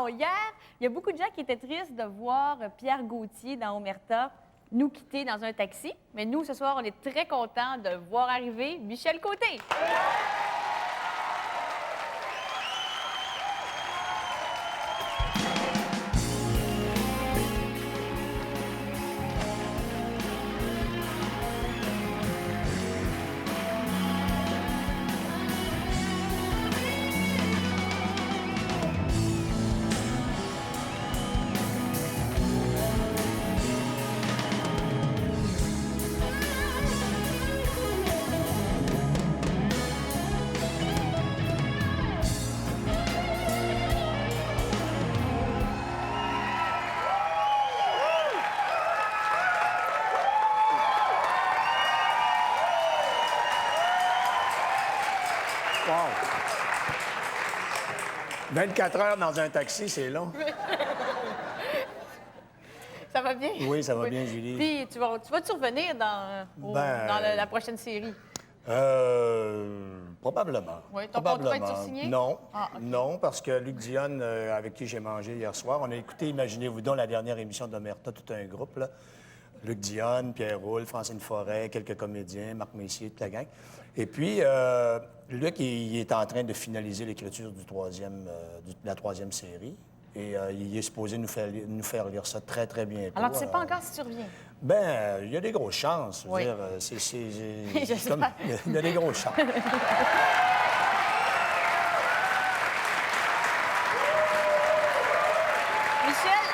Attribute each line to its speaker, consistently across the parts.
Speaker 1: hier, il y a beaucoup de gens qui étaient tristes de voir Pierre Gauthier dans Omerta nous quitter dans un taxi. Mais nous, ce soir, on est très contents de voir arriver Michel Côté.
Speaker 2: Wow! 24 heures dans un taxi, c'est long.
Speaker 1: Ça va bien?
Speaker 2: Oui, ça va bien, Julie.
Speaker 1: Puis, tu vas-tu revenir dans la prochaine série?
Speaker 2: Probablement.
Speaker 1: Oui, ton contrat est-tu signé?
Speaker 2: Non,
Speaker 1: Ah, OK.
Speaker 2: non, parce que Luc Dionne, avec qui j'ai mangé hier soir, on a écouté, imaginez-vous donc, la dernière émission d'Omerta, tout un groupe, là. Luc Dionne, Pierre Roule, Francine Forêt, quelques comédiens, Marc Messier, toute la gang. Et puis, Luc, il est en train de finaliser l'écriture de la troisième série. Et il est supposé nous faire lire ça très, très bientôt.
Speaker 1: Alors, tu sais pas encore si tu reviens?
Speaker 2: Ben, il y a des grosses chances. Je veux
Speaker 1: Oui.
Speaker 2: dire,
Speaker 1: J'espère.
Speaker 2: il y a des grosses chances.
Speaker 1: Michel,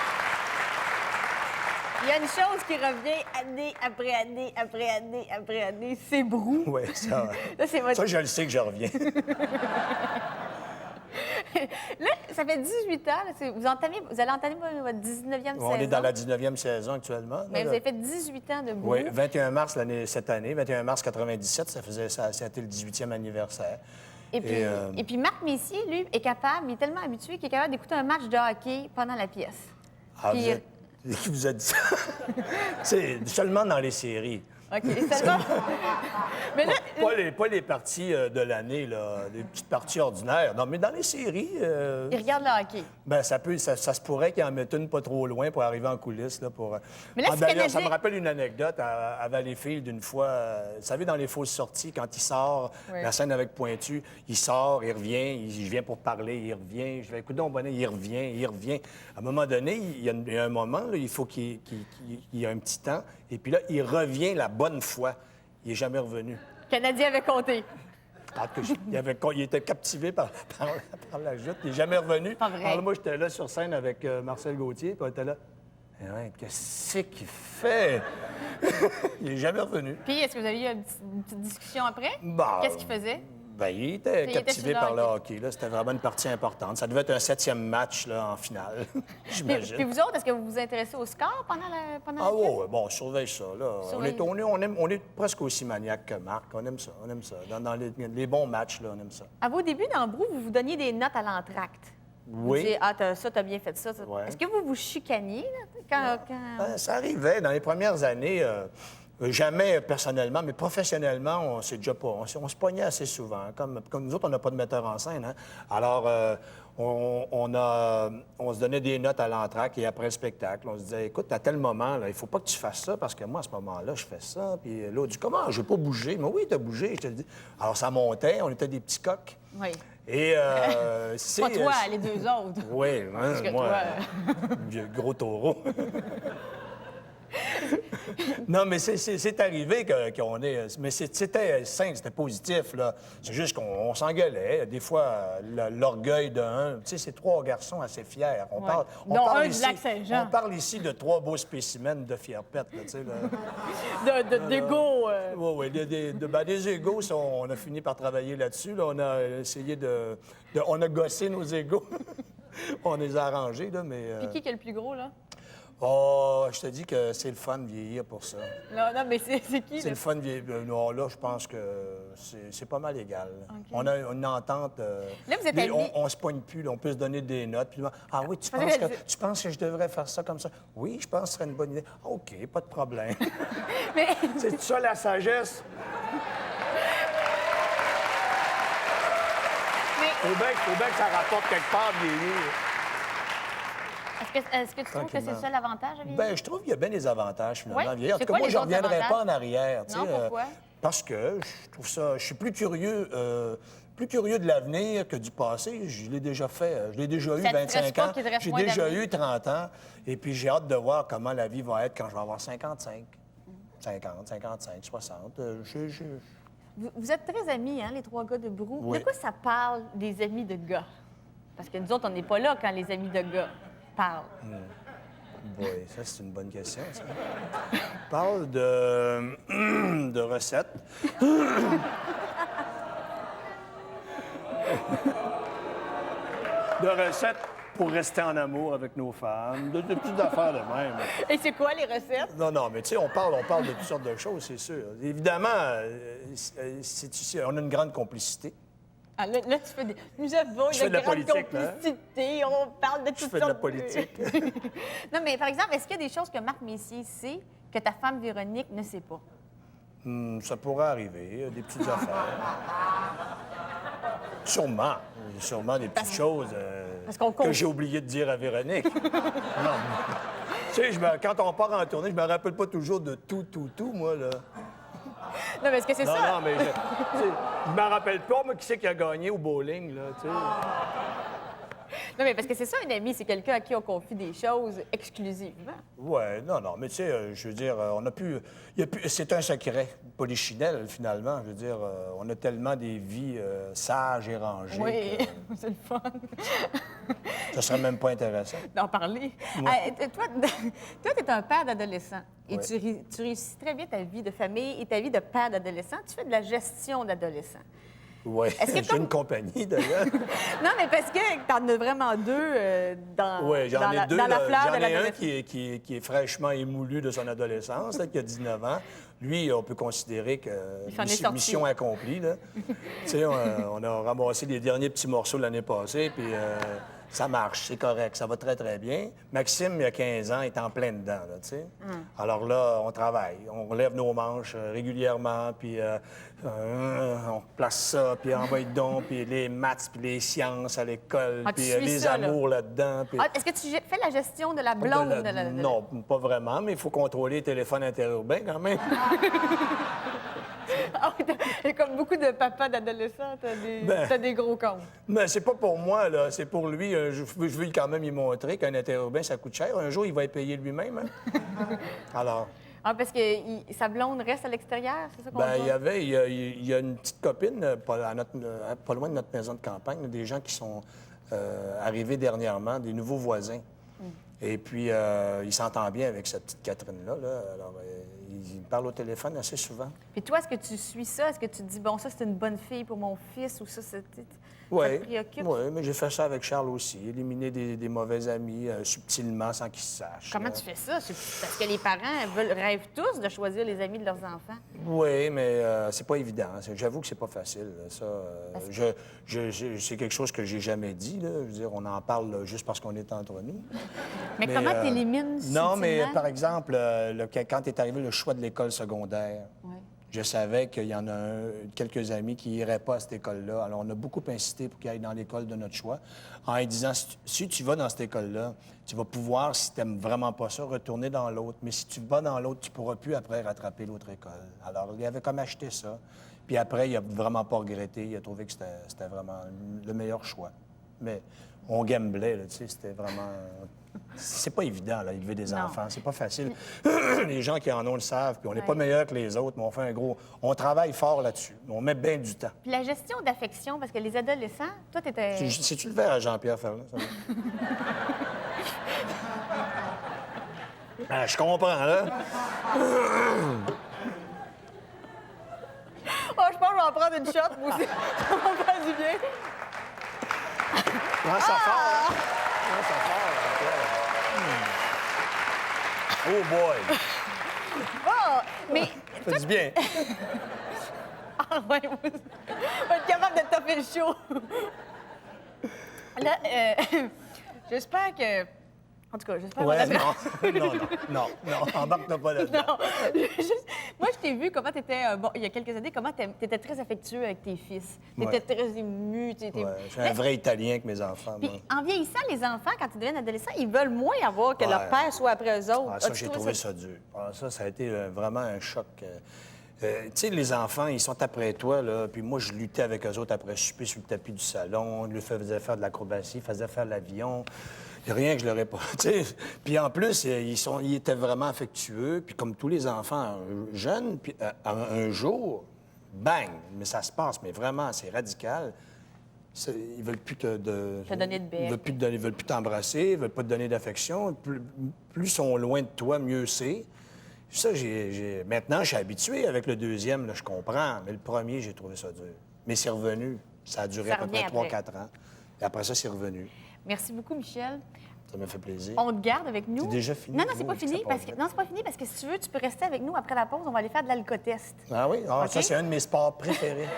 Speaker 1: il y a une chose qui revient année après année, après année, après année, c'est Brou.
Speaker 2: Oui, ça.
Speaker 1: Là, c'est votre...
Speaker 2: Ça, je le sais que je reviens.
Speaker 1: Là, ça fait 18 ans. Là, vous allez entamer votre 19e saison.
Speaker 2: On est dans la 19e saison actuellement.
Speaker 1: Mais vous avez fait 18 ans de Brou.
Speaker 2: Oui, 21 mars cette année, 21 mars 97, ça a été le 18e anniversaire.
Speaker 1: Et puis Marc Messier, lui, il est tellement habitué qu'il est capable d'écouter un match de hockey pendant la pièce.
Speaker 2: Ah,
Speaker 1: Puis,
Speaker 2: qui vous a dit ça? C'est seulement dans les séries.
Speaker 1: OK, seulement. Mais là,
Speaker 2: Pas les parties de l'année, là, les petites parties ordinaires. Non, mais dans les séries,
Speaker 1: il regarde le hockey.
Speaker 2: ben, ça se pourrait qu'il en mette une pas trop loin pour arriver en coulisses. Là, pour...
Speaker 1: Mais là, c'est
Speaker 2: d'ailleurs, ça
Speaker 1: canadien.
Speaker 2: me rappelle une anecdote à Valleyfield d'une fois. Vous savez, dans les fausses sorties, quand il sort,
Speaker 1: Oui.
Speaker 2: la scène avec Pointu, il sort, il revient, il vient pour parler, il revient. Je vais écouter, bonnet, il revient. À un moment donné, il y a un moment, là, il faut qu'il y ait un petit temps. Et puis là, il revient la bonne fois. Il n'est jamais revenu.
Speaker 1: Le Canadien avait compté.
Speaker 2: Il était captivé par la joute. Il n'est jamais revenu.
Speaker 1: Pas vrai.
Speaker 2: Alors, moi, j'étais là sur scène avec Marcel Gauthier, puis on était là. Eh ouais, qu'est-ce qu'il fait? Il n'est jamais revenu.
Speaker 1: Puis, est-ce que vous avez eu une petite discussion après?
Speaker 2: Bah,
Speaker 1: Qu'est-ce qu'il faisait?
Speaker 2: Ben, il était
Speaker 1: Il était
Speaker 2: captivé
Speaker 1: sur le
Speaker 2: par le
Speaker 1: hockey.
Speaker 2: hockey. Là. C'était vraiment une partie importante. Ça devait être un 7e match là, en finale, j'imagine.
Speaker 1: Puis vous autres, est-ce que vous vous intéressez au score pendant la
Speaker 2: Ah
Speaker 1: pièce?
Speaker 2: ouais, bon, on surveille ça. Là. On est presque aussi maniaque que Marc. On aime ça. Dans les bons matchs, là, on aime ça.
Speaker 1: À vos débuts dans Brou, vous vous donniez des notes à l'entracte. Vous
Speaker 2: Oui.
Speaker 1: disiez, t'as bien fait ça.
Speaker 2: Ouais.
Speaker 1: Est-ce que vous vous chicaniez là, quand...
Speaker 2: Ben, ça arrivait. Dans les premières années, jamais personnellement, mais professionnellement, on s'est déjà pas. On se pognait assez souvent. Comme nous autres, on n'a pas de metteur en scène. Hein? Alors, on se donnait des notes à l'entracte et après le spectacle. On se disait, écoute, à tel moment, là, il faut pas que tu fasses ça parce que moi, à ce moment-là, je fais ça. Puis l'autre dit, comment? Je n'ai pas bougé. Mais oui, tu as bougé, je te le dis. Alors, ça montait. On était des petits coqs.
Speaker 1: Oui.
Speaker 2: Et c'est...
Speaker 1: Pas toi, les deux autres.
Speaker 2: Oui, hein,
Speaker 1: que
Speaker 2: moi,
Speaker 1: toi,
Speaker 2: vieux gros taureau. Non, mais c'est arrivé qu'on est... Mais c'était sain, c'était positif, là. C'est juste qu'on s'engueulait. Des fois, l'orgueil d'un... Tu sais, c'est trois garçons assez fiers. On
Speaker 1: Ouais.
Speaker 2: parle,
Speaker 1: Dont un du
Speaker 2: ici,
Speaker 1: Lac-Saint-Jean.
Speaker 2: On parle ici de trois beaux spécimens de fierpette, là, tu sais, là.
Speaker 1: D'égo.
Speaker 2: Oui, des égos, ça, on a fini par travailler là-dessus. Là. On a essayé on a gossé nos égos. On les a arrangés, là, mais...
Speaker 1: Puis qui est le plus gros, là?
Speaker 2: Oh, je te dis que c'est le fun de vieillir pour ça.
Speaker 1: Non, mais c'est qui?
Speaker 2: C'est le fun de vieillir. Non, là, je pense que c'est pas mal égal. Là.
Speaker 1: OK.
Speaker 2: On a une entente.
Speaker 1: Là, vous êtes amis.
Speaker 2: On se pogne plus, là, on peut se donner des notes. Puis, ah oui, tu penses que je devrais faire ça comme ça? Oui, je pense que ce serait une bonne idée. OK, pas de problème.
Speaker 1: Mais...
Speaker 2: C'est ça la sagesse?
Speaker 1: Mais...
Speaker 2: Faut bien que ça rapporte quelque part vieillir.
Speaker 1: Est-ce que tu trouves que c'est le seul avantage à vieillir?
Speaker 2: Ben, je trouve qu'il y a bien des avantages, finalement,
Speaker 1: Oui?
Speaker 2: à vieillir. En
Speaker 1: C'est
Speaker 2: tout cas,
Speaker 1: quoi
Speaker 2: moi,
Speaker 1: les
Speaker 2: je ne
Speaker 1: autres
Speaker 2: reviendrai
Speaker 1: avantages?
Speaker 2: pas en arrière. Tu
Speaker 1: Non,
Speaker 2: sais,
Speaker 1: pourquoi?
Speaker 2: parce que je trouve ça... Je suis plus curieux de l'avenir que du passé. Je l'ai déjà fait. Je l'ai déjà eu
Speaker 1: Ça te
Speaker 2: 25
Speaker 1: stresse pas
Speaker 2: ans.
Speaker 1: qu'il te reste
Speaker 2: J'ai
Speaker 1: moins
Speaker 2: déjà
Speaker 1: d'avenir?
Speaker 2: eu 30 ans. Et puis, j'ai hâte de voir comment la vie va être quand je vais avoir 55. 50, 55, 60.
Speaker 1: Vous êtes très amis, hein, les trois gars de Brou.
Speaker 2: Oui.
Speaker 1: De quoi ça parle des amis de gars? Parce que nous autres, on n'est pas là quand les amis de gars parlent.
Speaker 2: Oui, ça, c'est une bonne question, ça. On parle de recettes. De recettes pour rester en amour avec nos femmes, de petites affaires de même.
Speaker 1: Et c'est quoi les recettes?
Speaker 2: Non, mais tu sais, on parle de toutes sortes de choses, c'est sûr. Évidemment, on a une grande complicité.
Speaker 1: Ah, là, tu fais des... Nous avons
Speaker 2: Je fais de la
Speaker 1: grande
Speaker 2: politique, là.
Speaker 1: complicité, on parle de toutes
Speaker 2: Je
Speaker 1: sortes
Speaker 2: fais de la politique.
Speaker 1: Non, mais par exemple, est-ce qu'il y a des choses que Marc Messier sait que ta femme Véronique ne sait pas?
Speaker 2: Ça pourrait arriver, des petites affaires. Sûrement. Sûrement des petites choses
Speaker 1: parce qu'on
Speaker 2: que j'ai oublié de dire à Véronique. Non. Tu sais, quand on part en tournée, je me rappelle pas toujours de tout, moi, là.
Speaker 1: Non, mais est-ce que c'est ça?
Speaker 2: Non, mais je m'en rappelle pas, moi, qui c'est qui a gagné au bowling, là, tu sais.
Speaker 1: Non, mais parce que c'est ça, un ami, c'est quelqu'un à qui on confie des choses exclusivement.
Speaker 2: Ouais, non, mais tu sais, je veux dire, on a pu... c'est un secret polichinelle, finalement. Je veux dire, on a tellement des vies sages et rangées.
Speaker 1: Oui,
Speaker 2: que
Speaker 1: c'est le fun.
Speaker 2: ça serait même pas intéressant.
Speaker 1: D'en parler. Toi, tu es un père d'adolescent et
Speaker 2: Ouais.
Speaker 1: tu réussis très bien ta vie de famille et ta vie de père d'adolescent. Tu fais de la gestion d'adolescent.
Speaker 2: Oui,
Speaker 1: Est-ce que
Speaker 2: j'ai une compagnie, d'ailleurs.
Speaker 1: Non, mais parce que t'en as vraiment deux dans,
Speaker 2: Oui, j'en ai deux.
Speaker 1: dans la fleur
Speaker 2: J'en
Speaker 1: de
Speaker 2: ai un
Speaker 1: l'adolescence.
Speaker 2: qui est fraîchement émoulu de son adolescence, là, qui a 19 ans. Lui, on peut considérer que
Speaker 1: s'en est sorti.
Speaker 2: mission accomplie. Là. Tu sais, on a ramassé les derniers petits morceaux l'année passée, puis ça marche, c'est correct, ça va très, très bien. Maxime, il y a 15 ans, est en plein dedans, là, tu sais. Alors là, on travaille, on lève nos manches régulièrement, puis on place ça, puis envoie donc, puis les maths, puis les sciences à l'école,
Speaker 1: Ah, tu
Speaker 2: puis
Speaker 1: suis
Speaker 2: les
Speaker 1: ça, là.
Speaker 2: amours là-dedans. Puis...
Speaker 1: Ah, est-ce que tu fais la gestion de la blonde?
Speaker 2: Non, pas vraiment, mais il faut contrôler les téléphones interurbains quand même.
Speaker 1: Ah oui, et comme beaucoup de papas d'adolescents, t'as des gros comptes.
Speaker 2: Mais c'est pas pour moi, là. C'est pour lui. Je veux quand même lui montrer qu'un interurbain, ça coûte cher. Un jour, il va être payé lui-même. Hein? Alors,
Speaker 1: Ah, parce que sa blonde reste à l'extérieur, c'est ça qu'on
Speaker 2: ben,
Speaker 1: dit?
Speaker 2: il y a une petite copine, pas loin de notre maison de campagne, des gens qui sont arrivés dernièrement, des nouveaux voisins. Et puis, il s'entend bien avec cette petite Catherine-là. Là. Alors, il parle au téléphone assez souvent.
Speaker 1: Puis toi, est-ce que tu suis ça? Est-ce que tu te dis, bon, ça, c'est une bonne fille pour mon fils ou ça, ça
Speaker 2: Oui,
Speaker 1: te préoccupe?
Speaker 2: oui, mais j'ai fait ça avec Charles aussi. Éliminer des mauvais amis subtilement sans qu'ils se sachent.
Speaker 1: Comment
Speaker 2: là.
Speaker 1: tu fais ça? C'est parce que les parents rêvent tous de choisir les amis de leurs enfants.
Speaker 2: Oui, mais c'est pas évident. J'avoue que c'est pas facile. Là. Ça, c'est quelque chose que j'ai jamais dit. Là. Je veux dire, on en parle là, juste parce qu'on est entre nous.
Speaker 1: Mais comment tu élimines
Speaker 2: Non, mais
Speaker 1: subtilement?
Speaker 2: par exemple, quand est arrivé le choix de l'école secondaire,
Speaker 1: Ouais.
Speaker 2: je savais qu'il y en a quelques amis qui n'iraient pas à cette école-là. Alors, on a beaucoup insisté pour qu'ils aillent dans l'école de notre choix, en lui disant, si tu vas dans cette école-là, tu vas pouvoir, si tu n'aimes vraiment pas ça, retourner dans l'autre. Mais si tu vas dans l'autre, tu ne pourras plus après rattraper l'autre école. Alors, il avait comme acheté ça. Puis après, il n'a vraiment pas regretté. Il a trouvé que c'était vraiment le meilleur choix. Mais on gamblait, là, tu sais, c'était vraiment... C'est pas évident, là, élever des
Speaker 1: Non.
Speaker 2: enfants. C'est pas facile. Les gens qui en ont le savent, puis on n'est pas
Speaker 1: Ouais.
Speaker 2: meilleurs que les autres, mais on fait un gros... On travaille fort là-dessus. On met bien du temps.
Speaker 1: Puis la gestion d'affection, parce que les adolescents, toi, t'étais...
Speaker 2: C'est-tu le verre à Jean-Pierre Ferland? Ça va? Ah, je comprends, là.
Speaker 1: Oh, je pense que je vais en prendre une shot, moi aussi. Ça va me faire du bien.
Speaker 2: Prends ça fort, là. Prends ça fort, Jean-Pierre. Oh boy!
Speaker 1: Oh, mais...
Speaker 2: Ça fait du bien.
Speaker 1: Ah ouais, moi, je vais être capable de taper le show. Là, j'espère que En tout cas, j'espère
Speaker 2: Ouais,
Speaker 1: qu'on a-
Speaker 2: non, embarque-toi pas là-dedans.
Speaker 1: Non. Moi, je t'ai vu comment tu étais, il y a quelques années, comment tu étais très affectueux avec tes fils. Tu étais
Speaker 2: Ouais.
Speaker 1: très ému.
Speaker 2: Ouais, je suis un vrai Italien avec mes enfants, moi.
Speaker 1: Puis, en vieillissant, les enfants, quand ils deviennent adolescents, ils veulent moins avoir que leur
Speaker 2: Ouais.
Speaker 1: père soit après eux autres.
Speaker 2: Ah, ça,
Speaker 1: As-tu
Speaker 2: j'ai
Speaker 1: trouvé
Speaker 2: trouvé ça dur. Ah, ça a été vraiment un choc. Tu sais, les enfants, ils sont après toi, là, puis moi, je luttais avec eux autres après souper sur le tapis du salon, je leur faisais faire de l'acrobatie, faisais faire de l'avion. Il n'y a rien que je leur ai pas. Tu sais. Puis en plus, ils étaient vraiment affectueux, puis comme tous les enfants jeunes, puis un jour, bang, mais ça se passe, mais vraiment, c'est radical. Ils veulent plus
Speaker 1: Te donner de bec.
Speaker 2: Ils veulent plus t'embrasser, ils veulent pas te donner d'affection. Plus ils sont loin de toi, mieux c'est. Ça, maintenant, je suis habitué avec le deuxième, là, je comprends. Mais le premier, j'ai trouvé ça dur. Mais c'est revenu. Ça a duré
Speaker 1: Ça
Speaker 2: à peu près
Speaker 1: revient
Speaker 2: 3-4 ans. Et après ça, c'est revenu.
Speaker 1: Merci beaucoup, Michel.
Speaker 2: Ça m'a fait plaisir.
Speaker 1: On te garde avec nous.
Speaker 2: C'est déjà fini,
Speaker 1: Non, non, c'est
Speaker 2: vous,
Speaker 1: pas fini.
Speaker 2: ça
Speaker 1: Parce
Speaker 2: passe
Speaker 1: que...
Speaker 2: vite.
Speaker 1: Non, c'est pas fini parce que si tu veux, tu peux rester avec nous après la pause. On va aller faire de l'alcotest.
Speaker 2: Ah oui? Ah,
Speaker 1: OK.
Speaker 2: Ça, c'est un de mes sports préférés.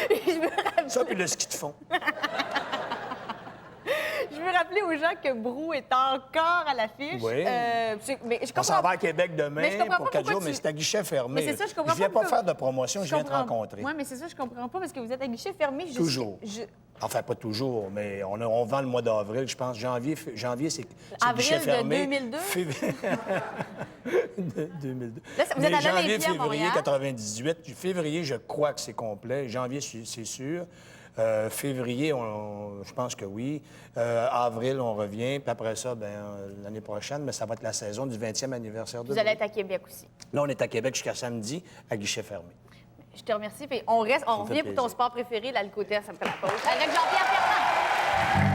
Speaker 1: Je veux rappeler-
Speaker 2: Ça, puis le ski de fond.
Speaker 1: Je veux rappeler aux gens que Brou est encore à l'affiche.
Speaker 2: Oui.
Speaker 1: Mais je
Speaker 2: On s'en
Speaker 1: comprends.
Speaker 2: va à Québec
Speaker 1: Mais je
Speaker 2: demain
Speaker 1: comprends
Speaker 2: pour
Speaker 1: pas
Speaker 2: 4
Speaker 1: pourquoi
Speaker 2: jours, mais
Speaker 1: tu-
Speaker 2: c'est à guichet fermé.
Speaker 1: Mais c'est ça, je comprends
Speaker 2: viens
Speaker 1: pas
Speaker 2: pas
Speaker 1: pourquoi-
Speaker 2: faire de promotion, je viens te rencontrer.
Speaker 1: Oui, mais c'est ça, je comprends pas parce que vous êtes à guichet fermé.
Speaker 2: Toujours. Enfin, pas toujours, mais on vend le mois d'avril, je pense. Janvier c'est
Speaker 1: Avril
Speaker 2: guichet
Speaker 1: de
Speaker 2: fermé.
Speaker 1: 2002?
Speaker 2: De 2002.
Speaker 1: Là, vous êtes
Speaker 2: Mais
Speaker 1: à
Speaker 2: janvier,
Speaker 1: l'Olympia, à
Speaker 2: février
Speaker 1: Montréal?
Speaker 2: 98. Février, je crois que c'est complet. Janvier, c'est sûr. Février, je pense que oui. Avril, on revient. Puis après ça, l'année prochaine, mais ça va être la saison du 20e anniversaire de
Speaker 1: Vous allez être à Québec aussi.
Speaker 2: Là, on est à Québec jusqu'à samedi à guichet fermé.
Speaker 1: Je te remercie. Puis on
Speaker 2: me fait
Speaker 1: revient pour ton
Speaker 2: plaisir.
Speaker 1: sport préféré, l'alcotest, après la pause. Avec Jean-Pierre Ferrand.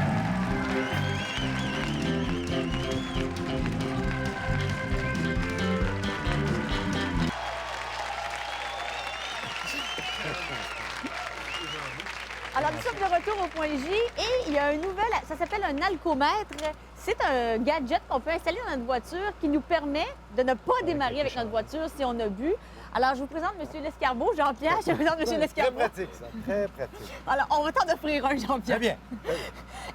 Speaker 1: Alors, nous sommes de retour au point J et il y a un nouvel... Ça s'appelle un alcomètre. C'est un gadget qu'on peut installer dans notre voiture qui nous permet de ne pas démarrer avec notre voiture si on a bu. Alors, je vous présente M. Lescarbot. Jean-Pierre, je vous présente M.
Speaker 3: Très
Speaker 1: Lescarbot.
Speaker 3: pratique, ça. Très pratique.
Speaker 1: Alors, on va t'en offrir un, Jean-Pierre.
Speaker 3: Très bien.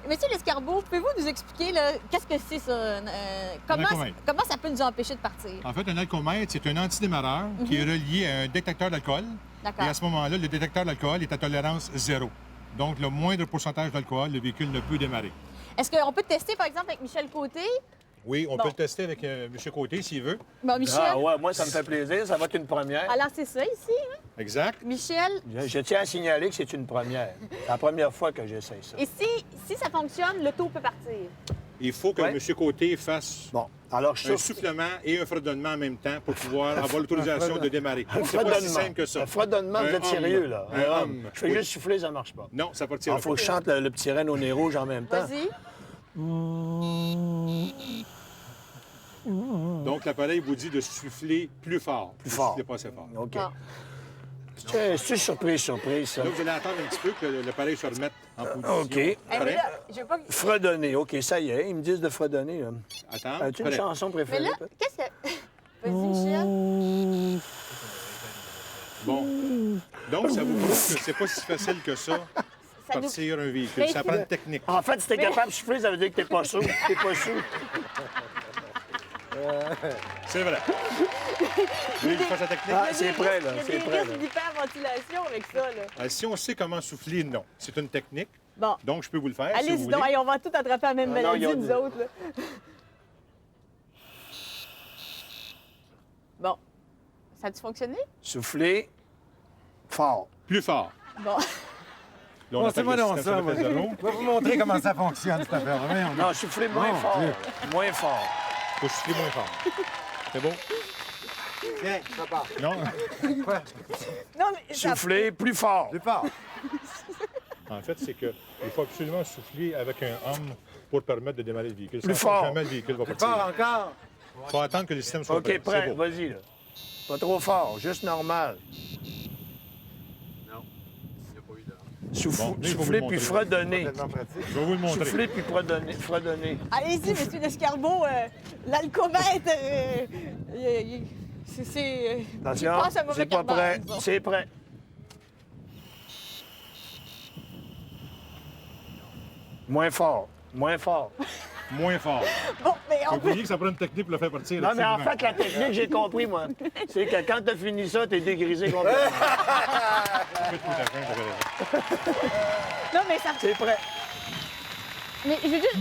Speaker 1: Monsieur Lescarbot, pouvez-vous nous expliquer là, qu'est-ce que c'est ça?
Speaker 4: alcomètre.
Speaker 1: Comment ça peut nous empêcher de partir?
Speaker 4: En fait, un alcomètre, c'est un antidémarreur qui est relié à un détecteur d'alcool.
Speaker 1: D'accord.
Speaker 4: Et à ce moment-là, le détecteur d'alcool est à tolérance zéro. Donc, le moindre pourcentage d'alcool, le véhicule ne peut démarrer.
Speaker 1: Est-ce qu'on peut tester, par exemple, avec Michel Côté?
Speaker 4: Oui, on
Speaker 1: Bon.
Speaker 4: peut le tester avec M. Côté s'il veut.
Speaker 1: Bon, Michel.
Speaker 2: Ah ouais, moi, ça me fait plaisir. Ça va être une première.
Speaker 1: Alors, c'est ça ici. Hein?
Speaker 4: Exact.
Speaker 1: Michel,
Speaker 2: Je tiens à signaler que c'est une première. C'est la première fois que j'essaie ça.
Speaker 1: et si ça fonctionne, l'auto peut partir.
Speaker 4: Il faut que
Speaker 2: Ouais.
Speaker 4: M. Côté fasse
Speaker 2: Bon, alors je
Speaker 4: un
Speaker 2: souffle.
Speaker 4: soufflement et un fredonnement en même temps pour pouvoir avoir l'autorisation de démarrer.
Speaker 2: Un
Speaker 4: C'est pas si
Speaker 2: fredonnement.
Speaker 4: simple que ça.
Speaker 2: Un fredonnement, vous
Speaker 4: Un
Speaker 2: êtes sérieux,
Speaker 4: homme.
Speaker 2: là.
Speaker 4: Un homme.
Speaker 2: Je fais
Speaker 4: Oui.
Speaker 2: juste souffler, ça marche pas.
Speaker 4: Non, ça partira
Speaker 2: Il faut que je chante le petit renne au nez rouge en même temps.
Speaker 1: Vas-y.
Speaker 4: Donc, l'appareil vous dit de souffler plus fort.
Speaker 2: Plus fort.
Speaker 4: Soufflez pas assez fort.
Speaker 2: OK.
Speaker 1: Bon.
Speaker 2: C'est surprise, ça.
Speaker 4: Là, vous allez attendre un petit peu que l'appareil se remette en position.
Speaker 2: OK.
Speaker 1: Eh, mais
Speaker 4: Prêt?
Speaker 1: là, je veux pas...
Speaker 2: Fredonner. OK, ça y est, ils me disent de fredonner. Là.
Speaker 4: Attends.
Speaker 2: As-tu une
Speaker 4: Prêt.
Speaker 2: chanson
Speaker 1: Mais
Speaker 2: préférée?
Speaker 1: là,
Speaker 2: toi?
Speaker 1: qu'est-ce que... Vas-y, Michel.
Speaker 4: Bon. Donc, ça vous prouve que c'est pas si facile que ça,
Speaker 1: Ça nous-
Speaker 4: partir un véhicule.
Speaker 1: Mais-
Speaker 4: Ça prend une technique.
Speaker 2: En fait, si t'es capable de souffler, ça veut dire que t'es pas sous. T'es pas sous.
Speaker 4: C'est vrai. Vous voulez que je fasse la technique?
Speaker 2: Ah, c'est prêt, là.
Speaker 1: Il y a
Speaker 2: C'est
Speaker 1: des
Speaker 2: prêt,
Speaker 1: risques
Speaker 2: là.
Speaker 1: d'hyperventilation avec ça, là.
Speaker 4: Si on sait comment souffler, non. C'est une technique.
Speaker 1: Bon.
Speaker 4: Donc, je peux vous le faire si
Speaker 1: Allez-y
Speaker 4: vous
Speaker 1: donc,
Speaker 4: voulez.
Speaker 1: hey, on va tout attraper la même
Speaker 2: Ah, non,
Speaker 1: maladie,
Speaker 2: il y a
Speaker 1: nous
Speaker 2: du-
Speaker 1: autres. Là. Bon. Ça a-tu fonctionné?
Speaker 2: Souffler fort.
Speaker 4: Plus fort.
Speaker 1: Bon.
Speaker 4: Là, on appelle
Speaker 3: Montrez-moi
Speaker 4: le
Speaker 3: donc
Speaker 4: système
Speaker 3: ça, moi.
Speaker 4: sur le zéro.
Speaker 3: Je vais vous montrer comment ça fonctionne, cette affaire. Voyons.
Speaker 2: Non, souffler moins
Speaker 3: Mon
Speaker 2: fort.
Speaker 3: Dieu.
Speaker 2: Moins fort.
Speaker 4: Faut souffler moins fort. C'est bon?
Speaker 3: Tiens, ça part.
Speaker 4: Non?
Speaker 1: Non, mais ça-
Speaker 2: Souffler plus fort.
Speaker 3: Plus fort.
Speaker 4: En fait, c'est qu'il faut absolument souffler avec un homme pour permettre de démarrer le véhicule.
Speaker 2: Plus
Speaker 4: Sans ça,
Speaker 2: fort.
Speaker 4: Jamais le véhicule va
Speaker 3: Plus
Speaker 4: partir.
Speaker 3: fort encore.
Speaker 4: Il faut attendre que le système soit
Speaker 2: OK,
Speaker 4: prêt.
Speaker 2: prêt.
Speaker 4: C'est beau.
Speaker 2: Vas-y, là. Pas trop fort, juste normal.
Speaker 4: Bon, là, il faut vous
Speaker 2: Souffler
Speaker 4: le
Speaker 2: puis
Speaker 4: montrer.
Speaker 2: fredonner.
Speaker 3: Tellement pratique.
Speaker 4: Je vais vous le montrer.
Speaker 2: Souffler puis fredonner.
Speaker 1: Allez-y, monsieur Lescarbot, l'alcomètre, c'est...
Speaker 2: Attention,
Speaker 1: il passe un mauvais
Speaker 2: c'est pas
Speaker 1: quart d'heure,
Speaker 2: prêt.
Speaker 1: disons.
Speaker 2: C'est prêt. Moins fort. Moins fort.
Speaker 4: moins fort.
Speaker 1: Bon, mais on
Speaker 4: Vous
Speaker 1: peut...
Speaker 4: voyez que ça prend une technique pour le faire partir.
Speaker 2: Non, mais en
Speaker 4: absolument.
Speaker 2: fait, la technique, j'ai compris, moi. C'est que quand t'as fini ça, t'es dégrisé complètement.
Speaker 4: Faites tout à fait, vous avez raison.
Speaker 1: Non, mais ça...
Speaker 2: C'est prêt.
Speaker 1: Mais je veux juste...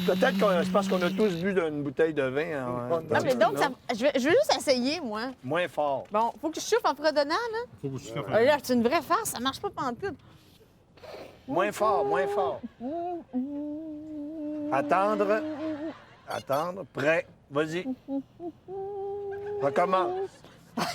Speaker 2: Peut-être que c'est parce qu'on a tous bu d'une bouteille de vin.
Speaker 1: Non, mais donc, ça... je veux juste essayer, moi.
Speaker 2: Moins fort.
Speaker 1: Bon, faut que je souffle en fredonnant, là.
Speaker 4: Faut que vous souffliez.
Speaker 1: Là, c'est une vraie farce, ça marche pas pantoute.
Speaker 2: Moins fort, moins fort. Attendre. Attendre. Prêt. Vas-y. Recommence.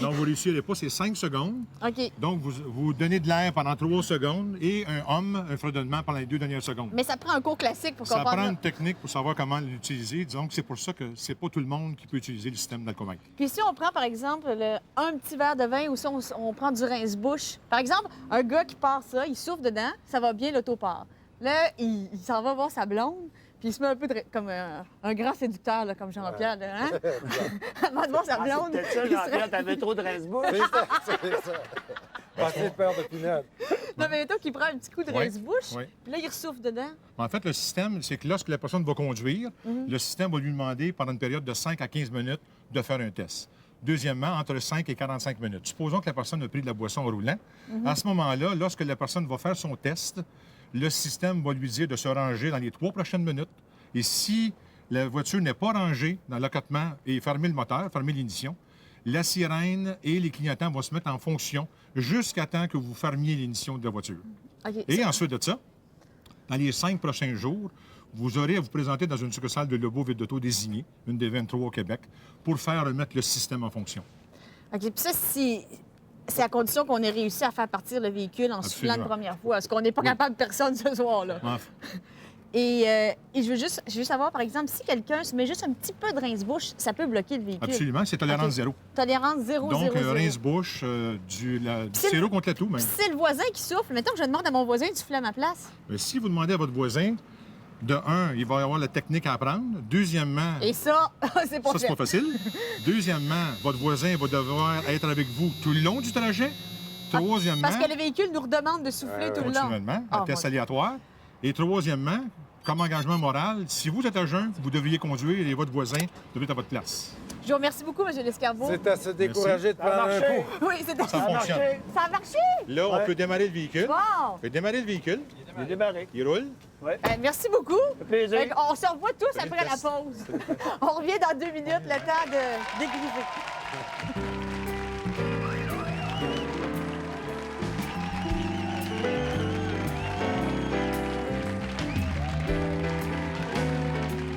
Speaker 4: Donc, vous réussirez pas, c'est 5 secondes.
Speaker 1: OK.
Speaker 4: Donc, vous donnez de l'air pendant 3 secondes et un fredonnement pendant les 2 dernières secondes.
Speaker 1: Mais ça prend un cours classique pour
Speaker 4: Ça
Speaker 1: comprendre.
Speaker 4: prend une technique pour savoir comment l'utiliser. Disons que c'est pour ça que c'est pas tout le monde qui peut utiliser le système d'alcomètre.
Speaker 1: Puis si on prend, par exemple, un petit verre de vin ou si on prend du rince-bouche, par exemple, un gars qui part ça, il souffle dedans, ça va bien, l'auto part. Là, il s'en va voir sa blonde, puis il se met un peu comme un grand séducteur, là, comme Jean-Pierre, là, hein? Avant de voir sa blonde.
Speaker 2: C'était ça,
Speaker 1: il se-
Speaker 2: Jean-Pierre, t'avais trop de rince-bouche.
Speaker 3: C'est ça. Passer peur de pinot.
Speaker 1: Non, mais mettons qu'il prend un petit coup de
Speaker 4: Oui,
Speaker 1: rince-bouche,
Speaker 4: oui.
Speaker 1: puis là, il ressouffle dedans.
Speaker 4: En fait, le système, c'est que lorsque la personne va conduire,
Speaker 1: Mhm.
Speaker 4: le système va lui demander, pendant une période de 5 à 15 minutes, de faire un test. Deuxièmement, entre 5 et 45 minutes. Supposons que la personne a pris de la boisson en roulant.
Speaker 1: Mhm.
Speaker 4: À ce moment-là, lorsque la personne va faire son test, le système va lui dire de se ranger dans les 3 prochaines minutes. Et si la voiture n'est pas rangée dans l'accotement et fermer le moteur, fermer l'ignition, la sirène et les clignotants vont se mettre en fonction jusqu'à temps que vous fermiez l'ignition de la voiture.
Speaker 1: OK.
Speaker 4: Et ensuite de ça, dans les 5 prochains jours, vous aurez à vous présenter dans une succursale de Lebeau Ville d'Auto désignée, une des 23 au Québec, pour faire remettre le système en fonction.
Speaker 1: OK. Puis ça, c'est à condition qu'on ait réussi à faire partir le véhicule en soufflant une
Speaker 4: Absolument.
Speaker 1: première fois. Parce qu'on n'est pas capable de personne ce soir-là.
Speaker 4: Enfin,
Speaker 1: Et je veux juste savoir, par exemple, si quelqu'un se met juste un petit peu de rince-bouche, ça peut bloquer le véhicule.
Speaker 4: absolument, c'est tolérance
Speaker 1: OK.
Speaker 4: zéro.
Speaker 1: Tolérance 0,
Speaker 4: Donc,
Speaker 1: 0, 0.
Speaker 4: rince-bouche, du
Speaker 1: c'est
Speaker 4: sirop contre la toux, même.
Speaker 1: Puis c'est le voisin qui souffle. Mettons que je demande à mon voisin de souffler à ma place.
Speaker 4: Mais si vous demandez à votre voisin, de un, il va y avoir la technique à apprendre. Deuxièmement,
Speaker 1: Et ça, c'est pas
Speaker 4: ça, c'est
Speaker 1: fait.
Speaker 4: pas facile. Deuxièmement, votre voisin va devoir être avec vous tout le long du trajet. Troisièmement,
Speaker 1: Parce que le véhicule nous redemande de souffler tout le long.
Speaker 4: continuellement,
Speaker 1: Ah,
Speaker 4: un test
Speaker 1: mon Dieu.
Speaker 4: aléatoire. Et troisièmement, comme engagement moral, si vous êtes à jeun, vous devriez conduire et votre voisin devrait être à votre place.
Speaker 1: Je vous remercie beaucoup, M. Lescarbot.
Speaker 3: C'est à se décourager de
Speaker 2: Ça a
Speaker 3: prendre un
Speaker 2: marché.
Speaker 3: coup.
Speaker 1: Oui, c'était
Speaker 4: Ça fonctionne.
Speaker 1: Ça a marché?
Speaker 4: Là, on
Speaker 2: Ouais.
Speaker 4: peut démarrer le véhicule.
Speaker 1: Bon!
Speaker 4: On peut démarrer le véhicule.
Speaker 2: Il est démarré.
Speaker 4: Il roule.
Speaker 2: Ouais.
Speaker 1: Merci beaucoup.
Speaker 2: Ça fait plaisir.
Speaker 1: Fait qu'on se revoit tous après la pause. On revient dans 2 minutes, le temps de dégriser.